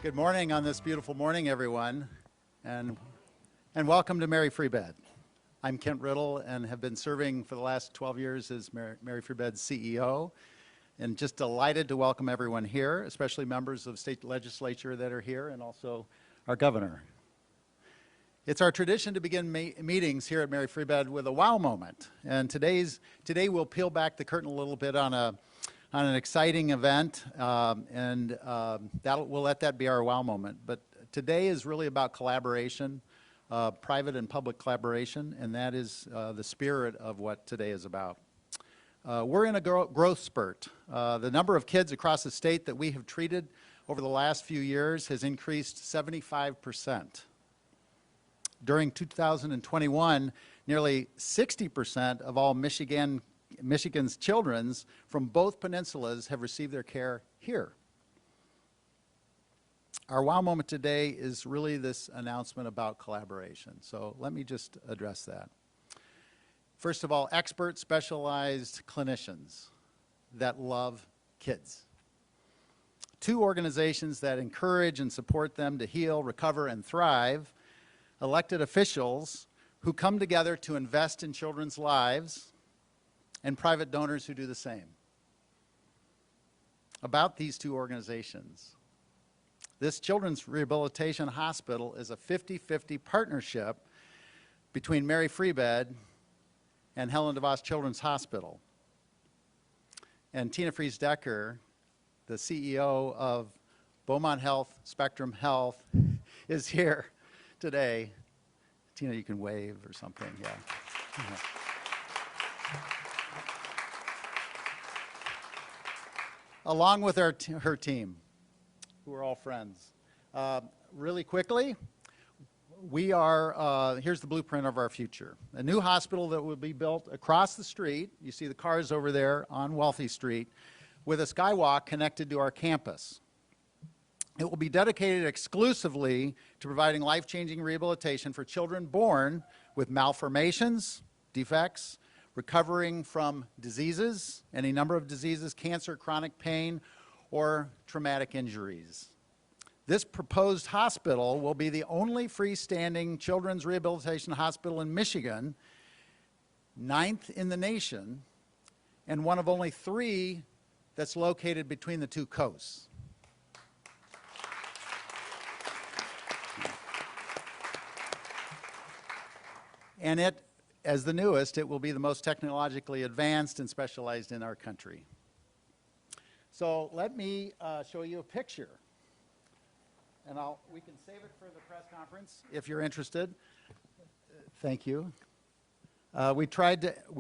Good morning on this beautiful morning, everyone, and welcome to Mary Free Bed. I'm Kent Riddle and have been serving for the last 12 years as Mary Free Bed's CEO, and just delighted to welcome everyone here, especially members of state legislature that are here, and also our governor. It's our tradition to begin meetings here at Mary Free Bed with a wow moment, and today we'll peel back the curtain a little bit on an exciting event, we'll let that be our wow moment. But today is really about collaboration, private and public collaboration, and that is the spirit of what today is about. We're in a growth spurt. The number of kids across the state that we have treated over the last few years has increased 75%. During 2021, nearly 60% of all Michigan's children from both peninsulas have received their care here. Our wow moment today is really this announcement about collaboration. So let me just address that. First of all, expert specialized clinicians that love kids. 2 organizations that encourage and support them to heal, recover, and thrive. Elected officials who come together to invest in children's lives, and private donors who do the same. About these 2 organizations, this Children's Rehabilitation Hospital is a 50-50 partnership between Mary Free Bed and Helen DeVos Children's Hospital. And Tina Fries-Decker, the CEO of Beaumont Health, Spectrum Health, is here today. Tina, you can wave or something, yeah. Along with her team, who are all friends. Really quickly, here's the blueprint of our future. A new hospital that will be built across the street, you see the cars over there on Wealthy Street, with a skywalk connected to our campus. It will be dedicated exclusively to providing life-changing rehabilitation for children born with malformations, defects, recovering from diseases, any number of diseases, cancer, chronic pain, or traumatic injuries. This proposed hospital will be the only freestanding children's rehabilitation hospital in Michigan, 9th in the nation, and one of only 3 that's located between the 2 coasts. And as the newest, it will be the most technologically advanced and specialized in our country. So let me show you a picture. And we can save it for the press conference if you're interested. Thank you. We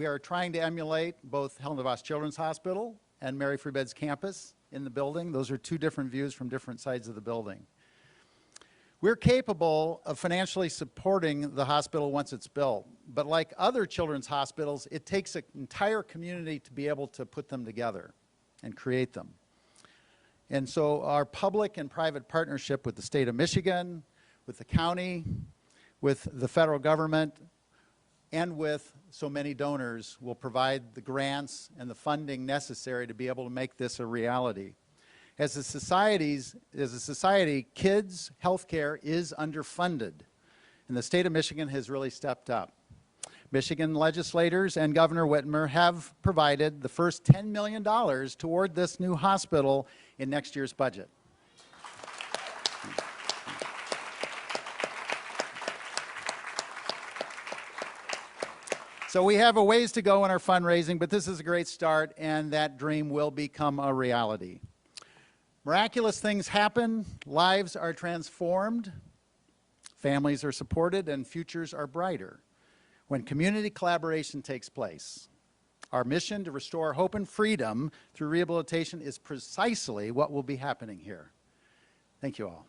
are trying to emulate both Helen DeVos Children's Hospital and Mary Free Bed's campus in the building. Those are 2 different views from different sides of the building. We're capable of financially supporting the hospital once it's built, but like other children's hospitals, it takes an entire community to be able to put them together and create them. And so our public and private partnership with the state of Michigan, with the county, with the federal government, and with so many donors will provide the grants and the funding necessary to be able to make this a reality. As a society, kids' health care is underfunded, and the state of Michigan has really stepped up. Michigan legislators and Governor Whitmer have provided the first $10 million toward this new hospital in next year's budget. So we have a ways to go in our fundraising, but this is a great start, and that dream will become a reality. Miraculous things happen, lives are transformed, families are supported, and futures are brighter when community collaboration takes place. Our mission to restore hope and freedom through rehabilitation is precisely what will be happening here. Thank you all.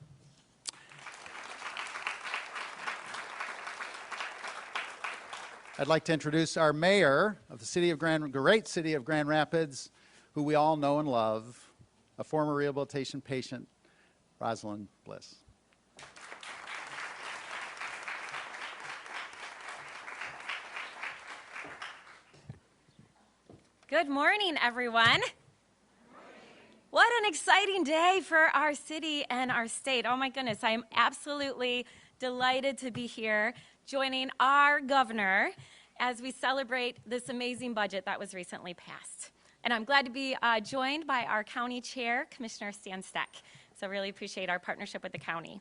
I'd like to introduce our mayor of the great city of Grand Rapids, who we all know and love, a former rehabilitation patient, Rosalind Bliss. Good morning, everyone. What an exciting day for our city and our state. Oh my goodness, I am absolutely delighted to be here joining our governor as we celebrate this amazing budget that was recently passed. And I'm glad to be joined by our county chair, Commissioner Stan Steck. So really appreciate our partnership with the county.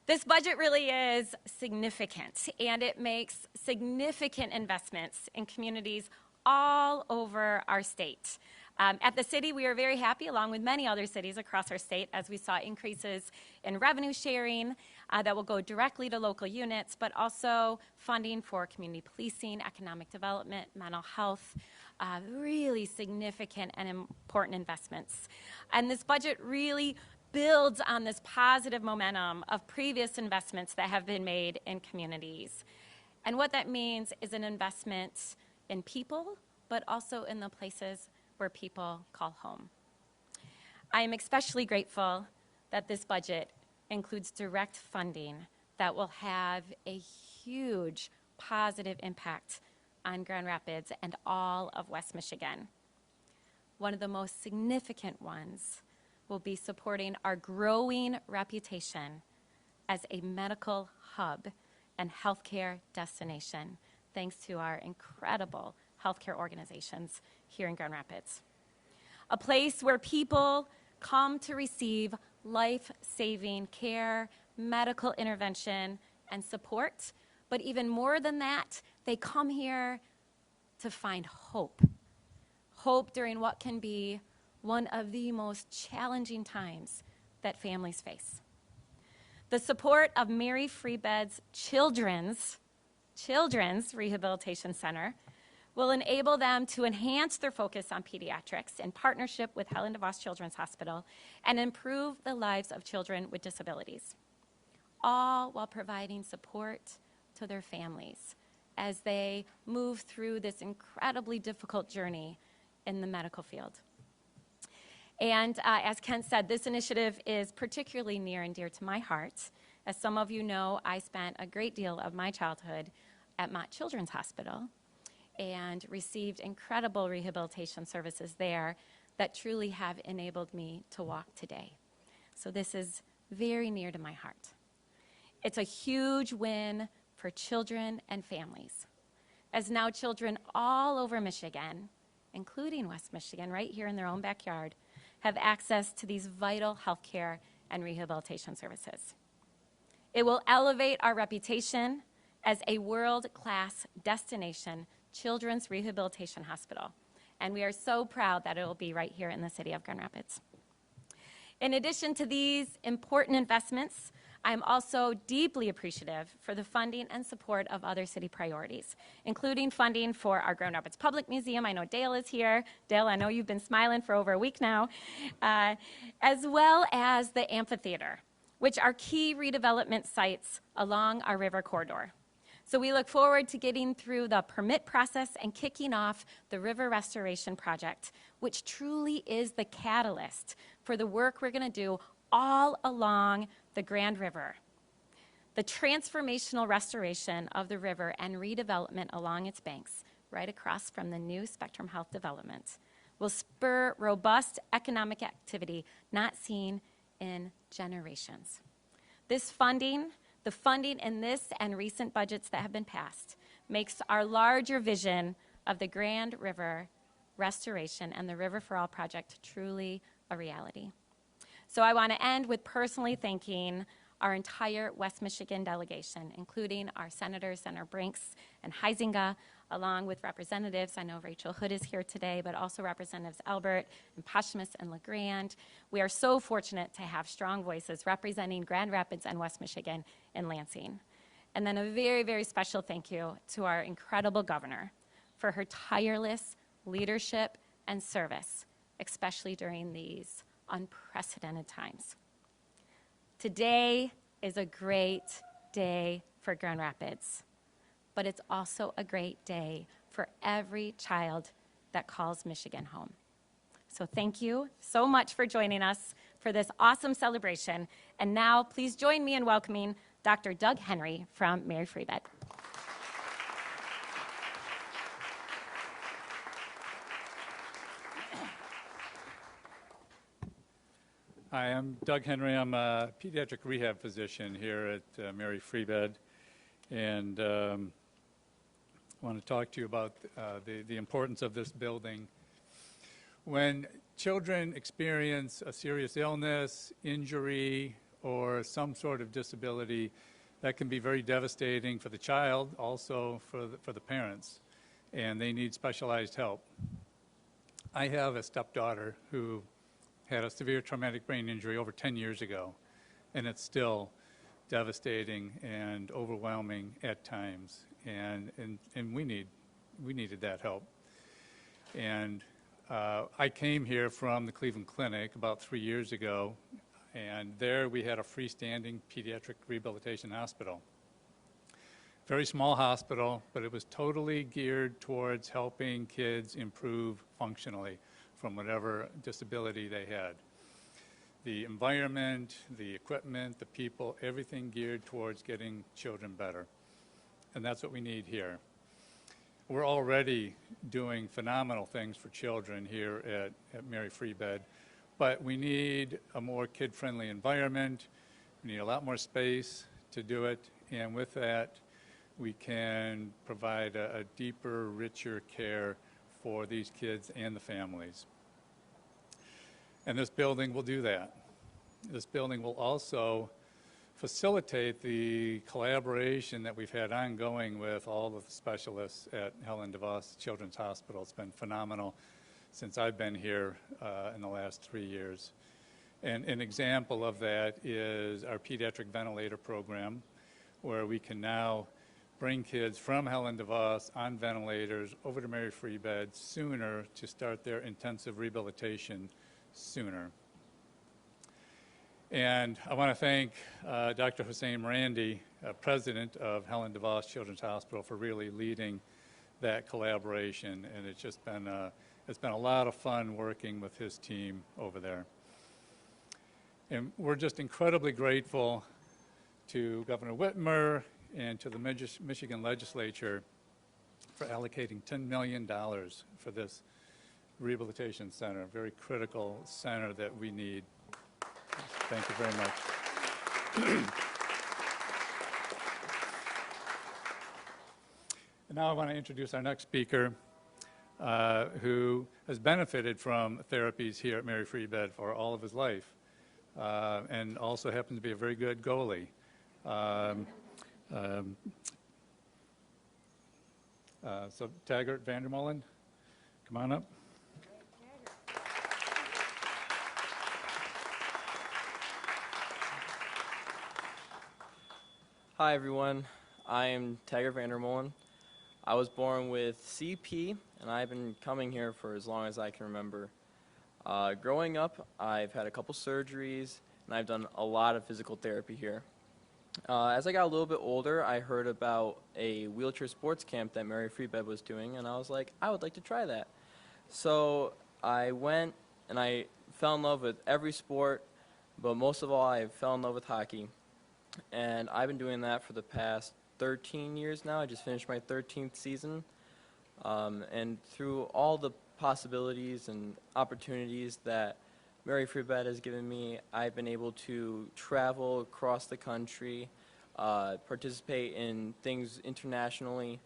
This budget really is significant, and it makes significant investments in communities all over our state. At the city, we are very happy, along with many other cities across our state, as we saw increases in revenue sharing that will go directly to local units, but also funding for community policing, economic development, mental health, really significant and important investments. And this budget really builds on this positive momentum of previous investments that have been made in communities. And what that means is an investment in people, but also in the places where people call home. I am especially grateful that this budget includes direct funding that will have a huge positive impact on Grand Rapids and all of West Michigan. One of the most significant ones will be supporting our growing reputation as a medical hub and healthcare destination, thanks to our incredible healthcare organizations here in Grand Rapids. A place where people come to receive life-saving care, medical intervention, and support. But even more than that, they come here to find hope. Hope during what can be one of the most challenging times that families face. The support of Mary Free Bed's Children's Rehabilitation Center will enable them to enhance their focus on pediatrics in partnership with Helen DeVos Children's Hospital and improve the lives of children with disabilities, all while providing support to their families as they move through this incredibly difficult journey in the medical field. And as Ken said, this initiative is particularly near and dear to my heart. As some of you know, I spent a great deal of my childhood at Mott Children's Hospital and received incredible rehabilitation services there that truly have enabled me to walk today. So this is very near to my heart. It's a huge win for children and families, as now children all over Michigan, including West Michigan, right here in their own backyard, have access to these vital healthcare and rehabilitation services. It will elevate our reputation as a world-class destination children's rehabilitation hospital, and we are so proud that it will be right here in the city of Grand Rapids. In addition to these important investments, I'm also deeply appreciative for the funding and support of other city priorities, including funding for our Grand Rapids Public Museum. I know Dale is here. Dale, I know you've been smiling for over a week now, as well as the amphitheater, which are key redevelopment sites along our river corridor. So we look forward to getting through the permit process and kicking off the River Restoration Project, which truly is the catalyst for the work we're going to do all along the Grand River. The transformational restoration of the river and redevelopment along its banks, right across from the new Spectrum Health development, will spur robust economic activity not seen in generations. This funding, the funding in this and recent budgets that have been passed, makes our larger vision of the Grand River restoration and the River for All project truly a reality. So I want to end with personally thanking our entire West Michigan delegation, including our senators, Senator Brinks and Huizenga, along with representatives. I know Rachel Hood is here today, but also Representatives Albert and Posthumous and LeGrand. We are so fortunate to have strong voices representing Grand Rapids and West Michigan in Lansing. And then a very, very special thank you to our incredible governor for her tireless leadership and service, especially during these unprecedented times. Today is a great day for Grand Rapids, but it's also a great day for every child that calls Michigan home. So thank you so much for joining us for this awesome celebration. And now please join me in welcoming Dr. Doug Henry from Mary Free Bed. Hi, I'm Doug Henry. I'm a pediatric rehab physician here at Mary Free Bed, and I want to talk to you about the importance of this building. When children experience a serious illness, injury, or some sort of disability, that can be very devastating for the child, also for the parents, and they need specialized help. I have a stepdaughter who had a severe traumatic brain injury over 10 years ago, and it's still devastating and overwhelming at times, and we needed that help. And I came here from the Cleveland Clinic about 3 years ago, and there we had a freestanding pediatric rehabilitation hospital. Very small hospital, but it was totally geared towards helping kids improve functionally from whatever disability they had. The environment, the equipment, the people, everything geared towards getting children better. And that's what we need here. We're already doing phenomenal things for children here at Mary Free Bed, but we need a more kid-friendly environment. We need a lot more space to do it, and with that, we can provide a deeper, richer care for these kids and the families. And this building will do that. This building will also facilitate the collaboration that we've had ongoing with all of the specialists at Helen DeVos Children's Hospital. It's been phenomenal since I've been here in the last 3 years. And an example of that is our pediatric ventilator program, where we can now bring kids from Helen DeVos on ventilators over to Mary Free Bed sooner to start their intensive rehabilitation sooner. And I want to thank Dr. Hussein Marandi, president of Helen DeVos Children's Hospital, for really leading that collaboration. And it's just been a lot of fun working with his team over there. And we're just incredibly grateful to Governor Whitmer and to the Michigan legislature for allocating $10 million for this rehabilitation center, a very critical center that we need. Thank you very much. And now I want to introduce our next speaker, who has benefited from therapies here at Mary Free Bed for all of his life, and also happens to be a very good goalie. So Taggart Vandermellen, come on up. Hi everyone, I am Taggart Vandermellen. I was born with CP, and I've been coming here for as long as I can remember. Growing up, I've had a couple surgeries, and I've done a lot of physical therapy here. As I got a little bit older, I heard about a wheelchair sports camp that Mary Free Bed was doing, and I was like, I would like to try that. So I went, and I fell in love with every sport, but most of all, I fell in love with hockey. And I've been doing that for the past 13 years now. I just finished my 13th season. And through all the possibilities and opportunities that Mary Free Bed has given me, I've been able to travel across the country, participate in things internationally.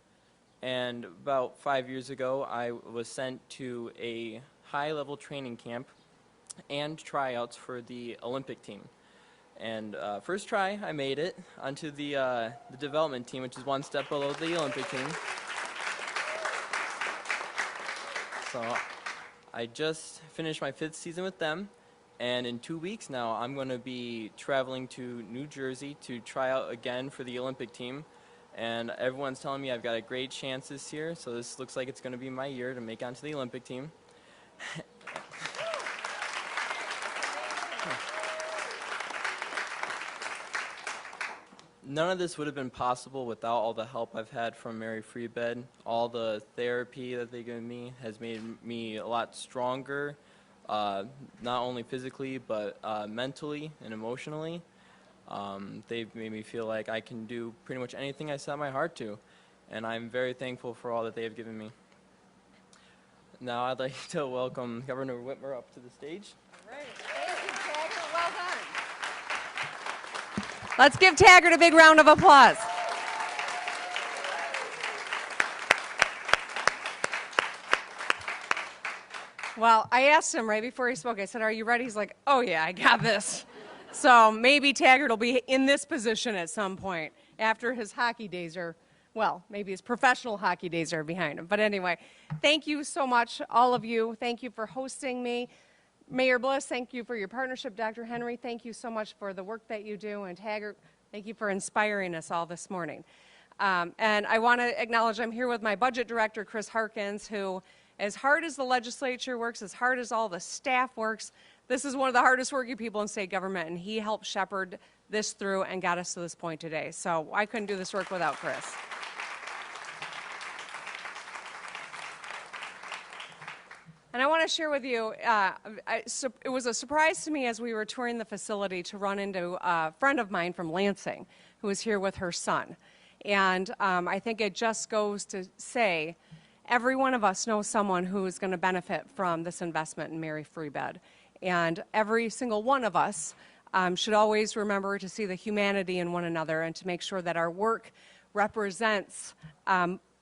And about 5 years ago, I was sent to a high-level training camp and tryouts for the Olympic team. And first try, I made it onto the development team, which is one step below the Olympic team. So I just finished my 5th season with them, and in 2 weeks now, I'm going to be traveling to New Jersey to try out again for the Olympic team. And everyone's telling me I've got a great chance this year, so this looks like it's going to be my year to make it onto the Olympic team. None of this would have been possible without all the help I've had from Mary Free Bed. All the therapy that they've given me has made me a lot stronger, not only physically, but mentally and emotionally. They've made me feel like I can do pretty much anything I set my heart to, and I'm very thankful for all that they have given me. Now I'd like to welcome Governor Whitmer up to the stage. All right. Thank you, Taggart. Let's give Taggart a big round of applause. Well, I asked him right before he spoke, I said, are you ready? He's like, oh yeah, I got this. So maybe Taggart will be in this position at some point after his hockey days are, well, maybe his professional hockey days are behind him. But anyway, thank you so much, all of you. Thank you for hosting me. Mayor Bliss, thank you for your partnership. Dr. Henry, thank you so much for the work that you do. And Taggart, thank you for inspiring us all this morning. And I want to acknowledge I'm here with my budget director, Chris Harkins, who, as hard as the legislature works, as hard as all the staff works, this is one of the hardest working people in state government, and he helped shepherd this through and got us to this point today. So I couldn't do this work without Chris. And I want to share with you, it was a surprise to me as we were touring the facility to run into a friend of mine from Lansing who was here with her son. And I think it just goes to say, every one of us knows someone who is going to benefit from this investment in Mary Free Bed. And every single one of us should always remember to see the humanity in one another and to make sure that our work represents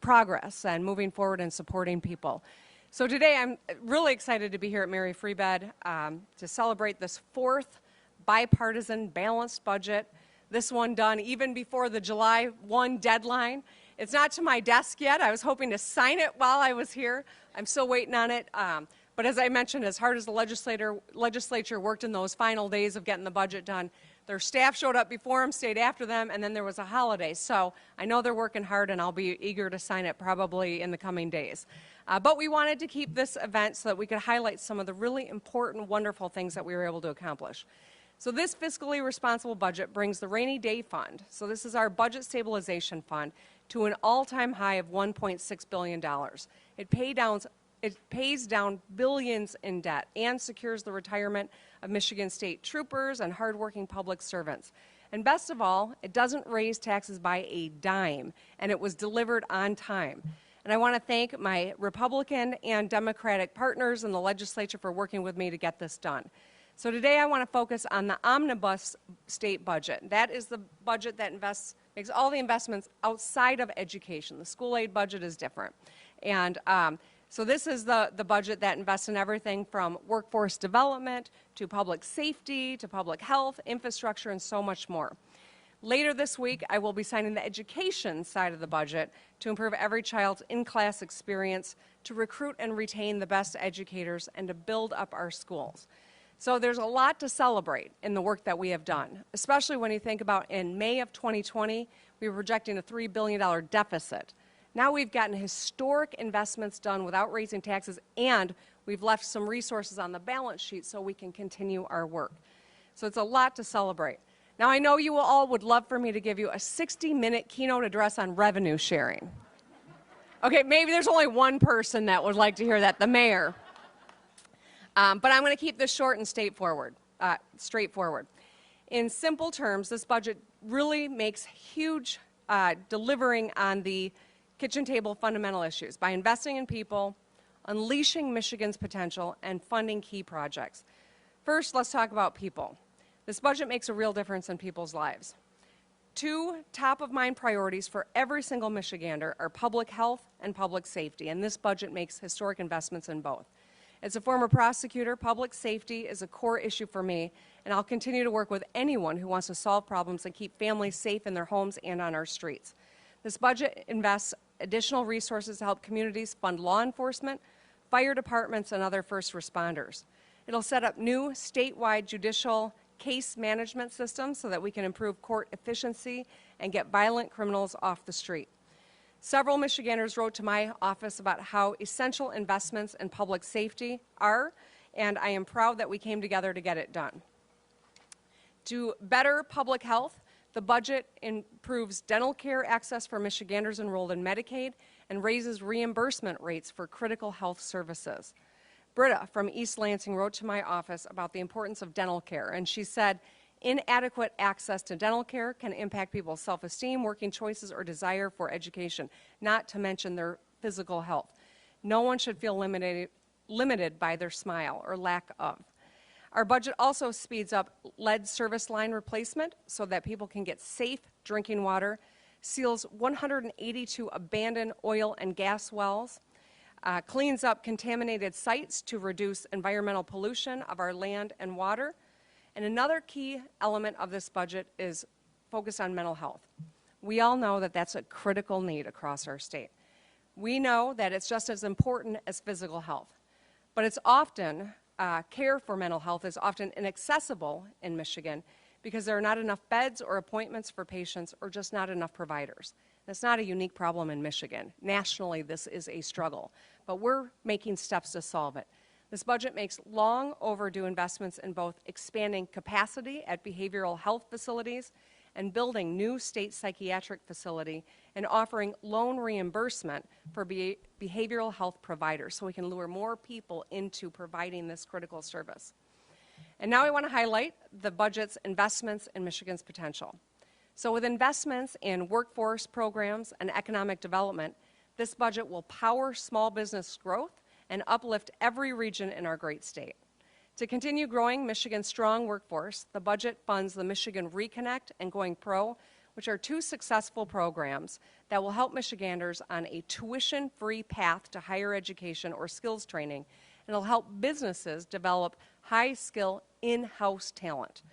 progress and moving forward and supporting people. So today I'm really excited to be here at Mary Free Bed to celebrate this fourth bipartisan balanced budget. This one done even before the July 1 deadline. It's not to my desk yet. I was hoping to sign it while I was here. I'm still waiting on it. But as I mentioned, as hard as the legislature worked in those final days of getting the budget done, their staff showed up before them, stayed after them, and then there was a holiday. So I know they're working hard, and I'll be eager to sign it probably in the coming days. But we wanted to keep this event so that we could highlight some of the really important, wonderful things that we were able to accomplish. So this fiscally responsible budget brings the rainy day fund, so this is our budget stabilization fund, to an all-time high of $1.6 billion. It pays down billions in debt and secures the retirement of Michigan State troopers and hardworking public servants. And best of all, it doesn't raise taxes by a dime, and it was delivered on time. And I want to thank my Republican and Democratic partners in the legislature for working with me to get this done. So today I want to focus on the Omnibus state budget. That is the budget that makes all the investments outside of education. The school aid budget is different. And so this is the budget that invests in everything from workforce development to public safety to public health, infrastructure, and so much more. Later this week, I will be signing the education side of the budget to improve every child's in-class experience, to recruit and retain the best educators, and to build up our schools. So there's a lot to celebrate in the work that we have done, especially when you think about in May of 2020, we were projecting a $3 billion deficit. Now we've gotten historic investments done without raising taxes, and we've left some resources on the balance sheet so we can continue our work. So it's a lot to celebrate. Now I know you all would love for me to give you a 60-minute keynote address on revenue sharing. Okay, maybe there's only one person that would like to hear that, the mayor. But I'm going to keep this short and straightforward. In simple terms, this budget really makes huge delivering on the kitchen table fundamental issues by investing in people, unleashing Michigan's potential, and funding key projects. First, let's talk about people. This budget makes a real difference in people's lives. Two top-of-mind priorities for every single Michigander are public health and public safety, and this budget makes historic investments in both. As a former prosecutor, public safety is a core issue for me, and I'll continue to work with anyone who wants to solve problems and keep families safe in their homes and on our streets. This budget invests additional resources to help communities fund law enforcement, fire departments, and other first responders. It'll set up new statewide judicial case management systems so that we can improve court efficiency and get violent criminals off the street. Several Michiganders wrote to my office about how essential investments in public safety are, and I am proud that we came together to get it done. To better public health, the budget improves dental care access for Michiganders enrolled in Medicaid and raises reimbursement rates for critical health services. Britta from East Lansing wrote to my office about the importance of dental care, and she said, inadequate access to dental care can impact people's self-esteem, working choices, or desire for education, not to mention their physical health. No one should feel limited by their smile or lack of. Our budget also speeds up lead service line replacement so that people can get safe drinking water, seals 182 abandoned oil and gas wells, cleans up contaminated sites to reduce environmental pollution of our land and water. And another key element of this budget is focused on mental health. We all know that that's a critical need across our state. We know that it's just as important as physical health, but it's often, care for mental health is often inaccessible in Michigan because there are not enough beds or appointments for patients or just not enough providers. That's not a unique problem in Michigan. Nationally, this is a struggle, but we're making steps to solve it. This budget makes long overdue investments in both expanding capacity at behavioral health facilities and building new state psychiatric facility and offering loan reimbursement for behavioral health providers so we can lure more people into providing this critical service. And now I want to highlight the budget's investments in Michigan's potential. So with investments in workforce programs and economic development, this budget will power small business growth and uplift every region in our great state. To continue growing Michigan's strong workforce, the budget funds the Michigan Reconnect and Going Pro, which are two successful programs that will help Michiganders on a tuition-free path to higher education or skills training, and it'll help businesses develop high-skill in-house talent.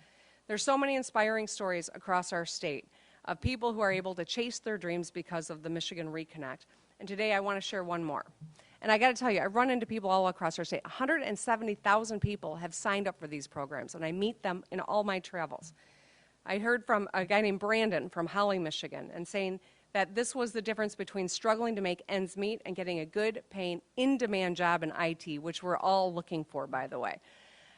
There's so many inspiring stories across our state of people who are able to chase their dreams because of the Michigan Reconnect, and today I want to share one more. And I got to tell you, I've run into people all across our state. 170,000 people have signed up for these programs, and I meet them in all my travels. I heard from a guy named Brandon from Holly, Michigan, and saying that this was the difference between struggling to make ends meet and getting a good paying, in-demand job in IT, which we're all looking for, by the way.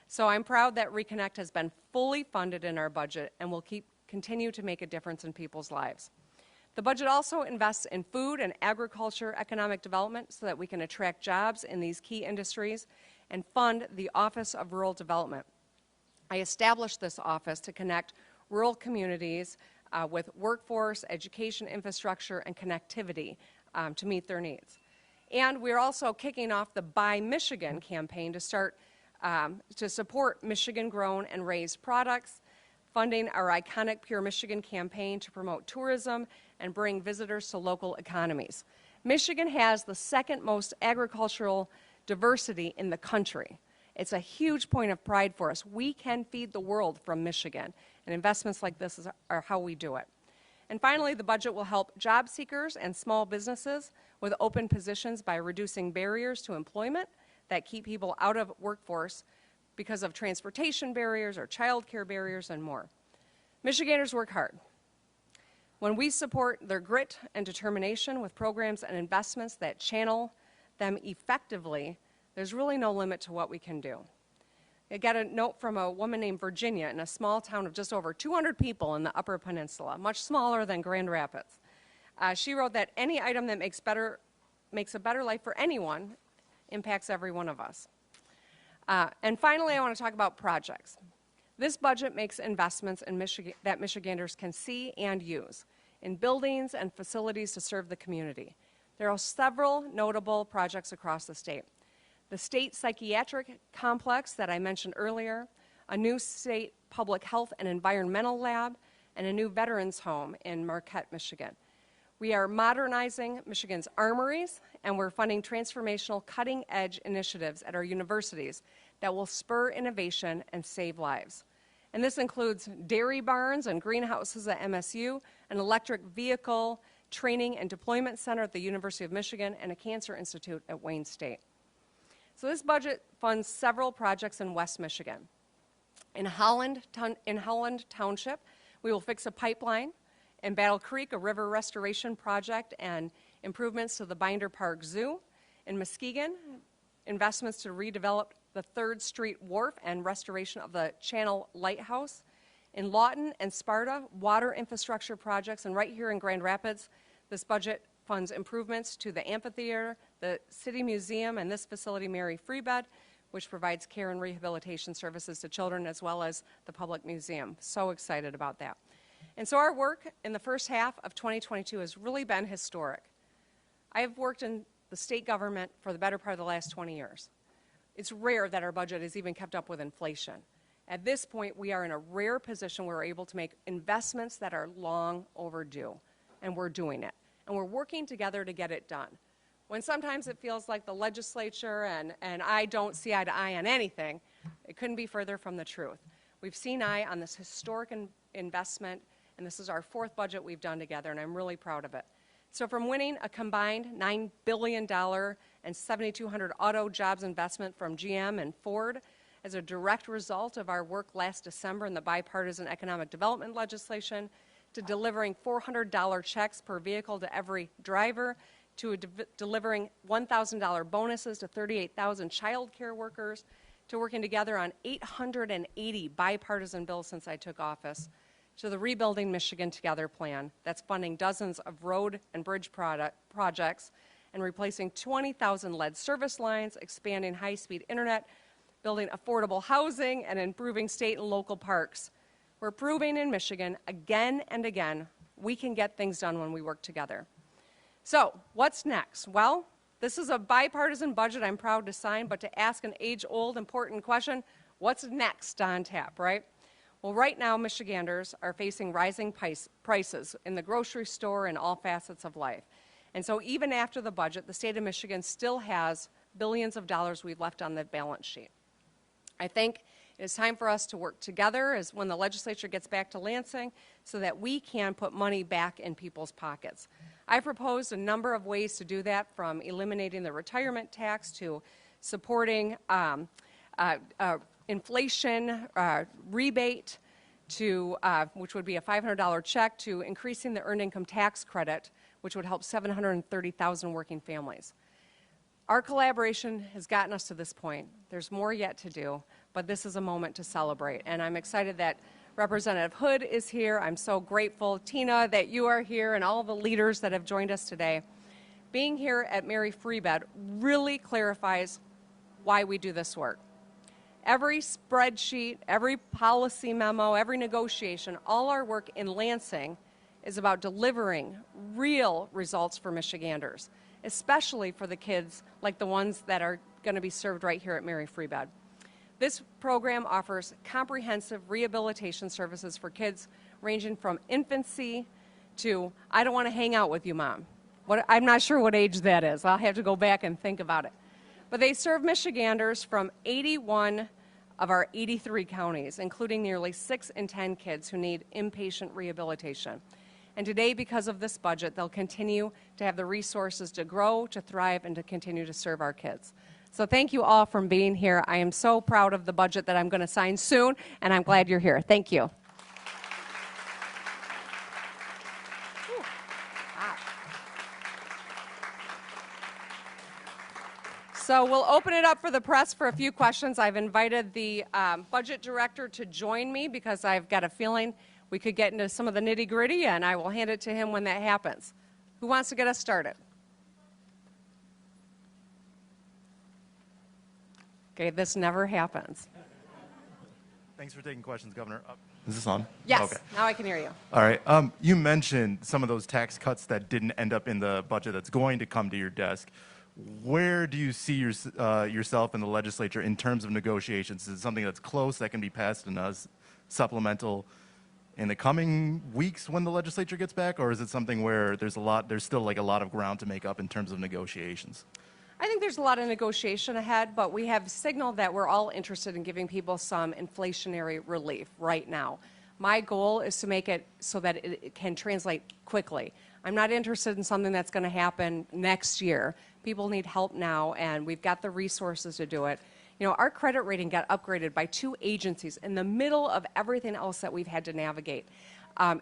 So I'm proud that Reconnect has been fully funded in our budget and will continue to make a difference in people's lives. The budget also invests in food and agriculture economic development so that we can attract jobs in these key industries and fund the Office of Rural Development. I established this office to connect rural communities with workforce, education infrastructure, and connectivity to meet their needs. And we're also kicking off the Buy Michigan campaign to support Michigan-grown and raised products, funding our iconic Pure Michigan campaign to promote tourism and bring visitors to local economies. Michigan has the second most agricultural diversity in the country. It's a huge point of pride for us. We can feed the world from Michigan, and investments like this are how we do it. And finally, the budget will help job seekers and small businesses with open positions by reducing barriers to employment that keep people out of workforce because of transportation barriers or childcare barriers and more. Michiganders work hard. When we support their grit and determination with programs and investments that channel them effectively, there's really no limit to what we can do. I got a note from a woman named Virginia in a small town of just over 200 people in the Upper Peninsula, much smaller than Grand Rapids. She wrote that any item that makes a better life for anyone impacts every one of us. And finally, I want to talk about projects. This budget makes investments in that Michiganders can see and use in buildings and facilities to serve the community. There are several notable projects across the state. The state psychiatric complex that I mentioned earlier, a new state public health and environmental lab, and a new veterans home in Marquette, Michigan. We are modernizing Michigan's armories, and we're funding transformational cutting-edge initiatives at our universities that will spur innovation and save lives. And this includes dairy barns and greenhouses at MSU, an electric vehicle training and deployment center at the University of Michigan, and a cancer institute at Wayne State. So this budget funds several projects in West Michigan. In Holland Township, we will fix a pipeline. In Battle Creek, a river restoration project and improvements to the Binder Park Zoo. In Muskegon, investments to redevelop the 3rd Street Wharf and restoration of the Channel Lighthouse. In Lawton and Sparta, water infrastructure projects. And right here in Grand Rapids, this budget funds improvements to the amphitheater, the City Museum, and this facility, Mary Free Bed, which provides care and rehabilitation services to children as well as the public museum. So excited about that. And so our work in the first half of 2022 has really been historic. I have worked in the state government for the better part of the last 20 years. It's rare that our budget has even kept up with inflation. At this point, we are in a rare position where we're able to make investments that are long overdue, and we're doing it. And we're working together to get it done. When sometimes it feels like the legislature and I don't see eye to eye on anything, it couldn't be further from the truth. We've seen eye on this historic investment, and this is our 4th budget we've done together, and I'm really proud of it. So from winning a combined $9 billion and 7,200 auto jobs investment from GM and Ford as a direct result of our work last December in the bipartisan economic development legislation, to delivering $400 checks per vehicle to every driver, to delivering $1,000 bonuses to 38,000 child care workers, to working together on 880 bipartisan bills since I took office, to the Rebuilding Michigan Together plan that's funding dozens of road and bridge projects and replacing 20,000 lead service lines, expanding high-speed internet, building affordable housing, and improving state and local parks. We're proving in Michigan again and again we can get things done when we work together. So what's next? Well, this is a bipartisan budget I'm proud to sign, but to ask an age-old important question, what's next on tap, right? Well, right now, Michiganders are facing rising prices in the grocery store and all facets of life. And so even after the budget, the state of Michigan still has billions of dollars we've left on the balance sheet. I think it is time for us to work together as when the legislature gets back to Lansing so that we can put money back in people's pockets. I proposed a number of ways to do that, from eliminating the retirement tax to supporting inflation rebate, to which would be a $500 check, to increasing the earned income tax credit, which would help 730,000 working families. Our collaboration has gotten us to this point. There's more yet to do, but this is a moment to celebrate. And I'm excited that Representative Hood is here. I'm so grateful, Tina, that you are here, and all the leaders that have joined us today. Being here at Mary Free Bed really clarifies why we do this work. Every spreadsheet, every policy memo, every negotiation, all our work in Lansing is about delivering real results for Michiganders, especially for the kids like the ones that are going to be served right here at Mary Free Bed. This program offers comprehensive rehabilitation services for kids ranging from infancy to, I don't want to hang out with you, Mom. I'm not sure what age that is. I'll have to go back and think about it. But they serve Michiganders from 81 of our 83 counties, including nearly 6 in 10 kids who need inpatient rehabilitation. And today, because of this budget, they'll continue to have the resources to grow, to thrive, and to continue to serve our kids. So thank you all for being here. I am so proud of the budget that I'm going to sign soon, and I'm glad you're here. Thank you. So we'll open it up for the press for a few questions. I've invited the budget director to join me because I've got a feeling we could get into some of the nitty-gritty, and I will hand it to him when that happens. Who wants to get us started? Okay, this never happens. Thanks for taking questions, Governor. Is this on? Yes, Okay. now I can hear you. All right. You mentioned some of those tax cuts that didn't end up in the budget that's going to come to your desk. Where do you see yourself in the legislature in terms of negotiations? Is it something that's close that can be passed in a supplemental in the coming weeks when the legislature gets back, or is it something where there's still like a lot of ground to make up in terms of negotiations? I think there's a lot of negotiation ahead, but we have signaled that we're all interested in giving people some inflationary relief right now. My goal is to make it so that it can translate quickly. I'm not interested in something that's going to happen next year. People need help now, and we've got the resources to do it. You know, our credit rating got upgraded by 2 agencies in the middle of everything else that we've had to navigate.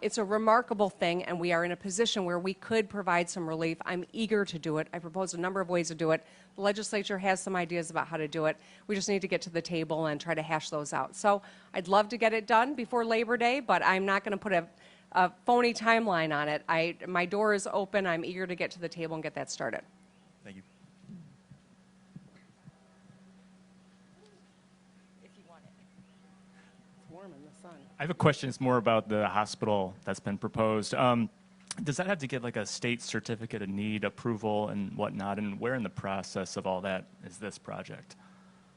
It's a remarkable thing, and we are in a position where we could provide some relief. I'm eager to do it. I proposed a number of ways to do it. The legislature has some ideas about how to do it. We just need to get to the table and try to hash those out. So I'd love to get it done before Labor Day, but I'm not going to put a phony timeline on it. My door is open. I'm eager to get to the table and get that started. Thank you. I have a question. It's more about the hospital that's been proposed. Does that have to get like a state certificate of need approval and whatnot? And where in the process of all that is this project?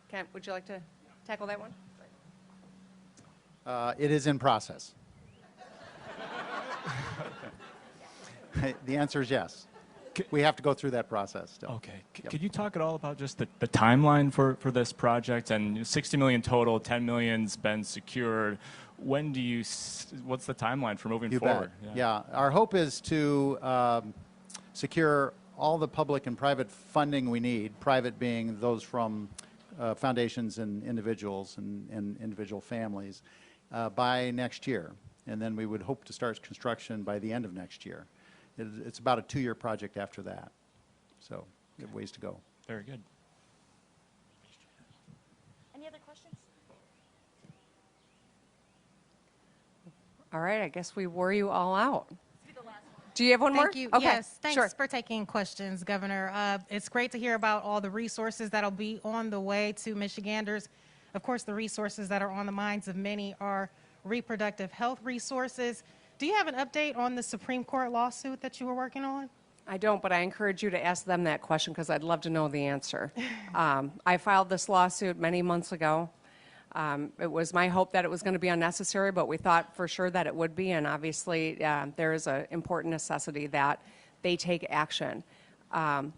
Kent, would you like to tackle that one? It is in process. The answer is yes. We have to go through that process still. Okay. Could you talk at all about just the timeline for this project? And 60 million total, 10 million's been secured. When do you, what's the timeline for moving You forward? bet. Yeah. Our hope is to secure all the public and private funding we need, private being those from foundations and individuals and individual families, by next year. And then we would hope to start construction by the end of next year. It's about a 2-year project after that. So we have ways to go. Very good. Any other questions? All right, I guess we wore you all out. Do you have one more? Thank you. Okay, Yes, thanks sure. for taking questions, Governor. It's great to hear about all the resources that'll be on the way to Michiganders. Of course, the resources that are on the minds of many are reproductive health resources. Do you have an update on the Supreme Court lawsuit that you were working on? I don't, but I encourage you to ask them that question because I'd love to know the answer. I filed this lawsuit many months ago. It was my hope that it was going to be unnecessary, but we thought for sure that it would be, and obviously there is an important necessity that they take action. I'm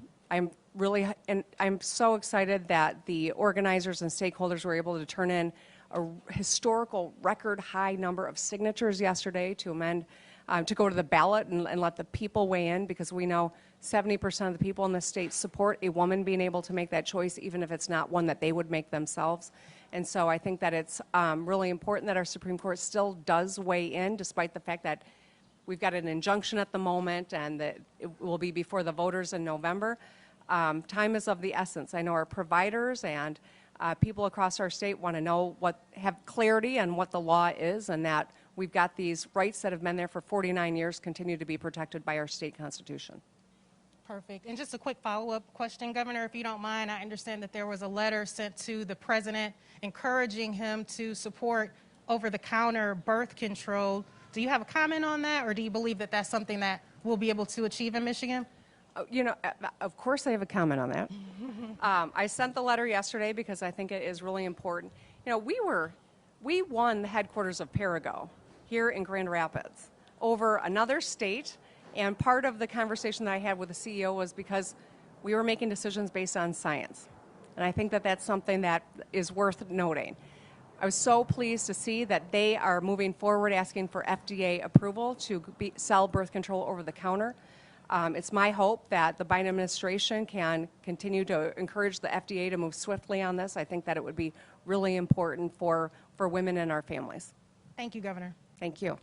so excited that the organizers and stakeholders were able to turn in a historical record high number of signatures yesterday to amend, to go to the ballot and let the people weigh in, because we know 70% of the people in the state support a woman being able to make that choice, even if it's not one that they would make themselves. And so I think that it's really important that our Supreme Court still does weigh in, despite the fact that we've got an injunction at the moment and that it will be before the voters in November. Time is of the essence. I know our providers and people across our state want to know have clarity on what the law is, and that we've got these rights that have been there for 49 years continue to be protected by our state constitution. Perfect. And just a quick follow-up question, Governor, if you don't mind. I understand that there was a letter sent to the president encouraging him to support over-the-counter birth control. Do you have a comment on that, or do you believe that that's something that we'll be able to achieve in Michigan? You know, of course I have a comment on that. I sent the letter yesterday because I think it is really important. You know, we won the headquarters of Perigo here in Grand Rapids over another state, and part of the conversation that I had with the CEO was because we were making decisions based on science. And I think that that's something that is worth noting. I was so pleased to see that they are moving forward asking for FDA approval to sell birth control over the counter. It's my hope that the Biden administration can continue to encourage the FDA to move swiftly on this. I think that it would be really important for women and our families. Thank you, Governor. Thank you.